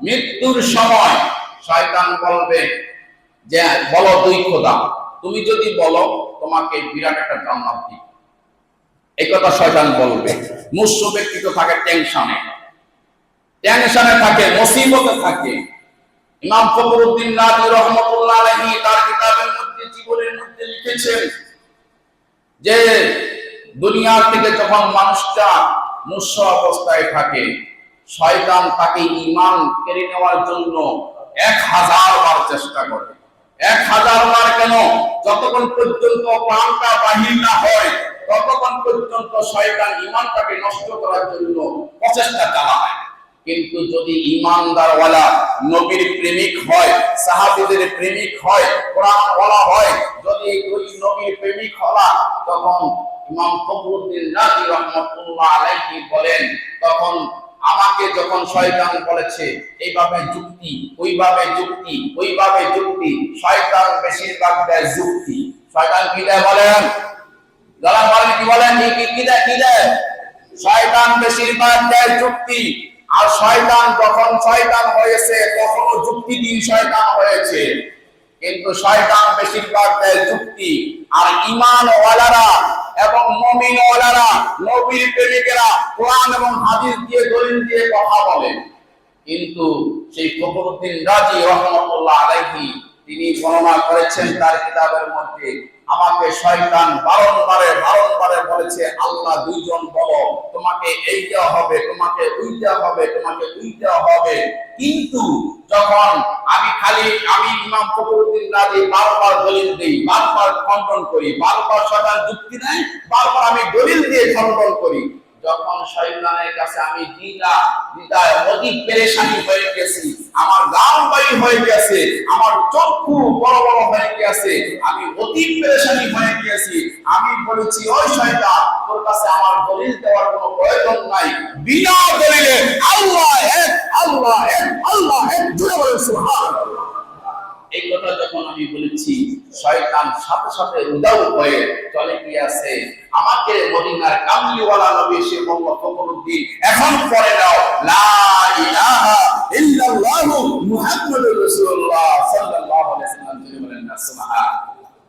মৃত্যুর সময় শয়তান বলবে যে বলো দুই খোদা, তুমি যদি বলো তোমাকে বিরাট একটা জান্নাত দিই, এই কথা শয়তান বলবে। মুসলিম ব্যক্তি তো থাকে টেনশনে থাকে, মুসিবতে থাকে। ইমাম ফখরুদ্দিন রাজি রহমাতুল্লাহ আলাইহি তার কিতাবের মধ্যে জীবনের মধ্যে লিখেছেন যে দুনিয়া থেকে যখন মানুষটা মুসা অবস্থায় থাকে, শয়তান তাকে ঈমান কেড়ে নেওয়ার জন্য 1000 বার চেষ্টা করে। 1000 বার কেন? যতক্ষণ পর্যন্ত প্রাণটা বাহির না হয় ততক্ষণ পর্যন্ত শয়তান ঈমানটাকে নষ্ট করার জন্য প্রচেষ্টা চালায়। কিন্তু যদি ঈমানদার ওয়ালা নবীর প্রেমিক হয়, সাহাবীদের প্রেমিক হয়, কোরআন ওয়ালা হয়, যদি ওই নবীর প্রেমিক হলা, তখন ইমাম ফখরুদ্দিন রাজি রাহমাতুল্লাহ আলাইহি বলেন, তখন আমাকে যখন শয়তান বলেছে এইভাবে যুক্তি, ওইভাবে যুক্তি, ওইভাবে যুক্তি, শয়তান বেশিরভাগ দেয় যুক্তি। শয়তান কি দেয় বলেন? যারা বলেন কি বলেন, কি দেয়? শয়তান বেশিরভাগ দেয় যুক্তি। আর শয়তান যখন শয়তান হয়েছে তখনও যুক্তি দিয়ে শয়তান হয়েছে, কিন্তু শয়তান বেশিরভাগ দেয় যুক্তি। আর ঈমান ওয়ালারা এবং মুমিন ওয়ালারা, নবীর প্রেমিকেরা কোরআন এবং হাদিস দিয়ে দলিল দিয়ে কথা বলেন। কিন্তু সেই ফখরুদ্দিন রাজি রাহমাতুল্লাহ আলাইহি তিনি বর্ণনা করেছেন তার কিতাবের মধ্যে, আমাকে শয়তান বারংবারে বলেছে আল্লাহ দুইজন বলো, তোমাকে এইটা হবে, তোমাকে ওইটা হবে, তোমাকে ওইটা হবে। কিন্তু যখন আমি ইমাম ফখরুদ্দিন রাজি বারবার দলিল দেই, বারবার খণ্ডন করি, বারবার শয়তান যুক্তি দেয়, বারবার আমি দলিল দিয়ে খণ্ডন করি, যখন শয়তানের কাছে আমি দ্বিধায় অধিক পেরেশানি হয়ে গেছি, আমার গাল বাড়ি হয়ে গেছে, আমার চক্ষু বড় বড় হয়ে গেছে, আমি অধিক পেরেশানি হয়ে গেছি, আমি বলেছি ওই শয়তান, তোর কাছে আমার দলিল দেওয়ার কোনো প্রয়োজন নাই, বিনা দলিলে আল্লাহ এক, আল্লাহ এক, আল্লাহ এক, জোরে বলেন সুবহানাল্লাহ। এই কথা যখন আমি বলেছি, শয়তান সাথে সাথে উদাও হয়ে চলে গিয়েছে। আমাকে মদিনার কামলিওয়ালা নবী এসে বলল, ফখরুদ্দিন এখন পড়ে দাও লা ইলাহা ইল্লাল্লাহু মুহাম্মাদুর রাসূলুল্লাহ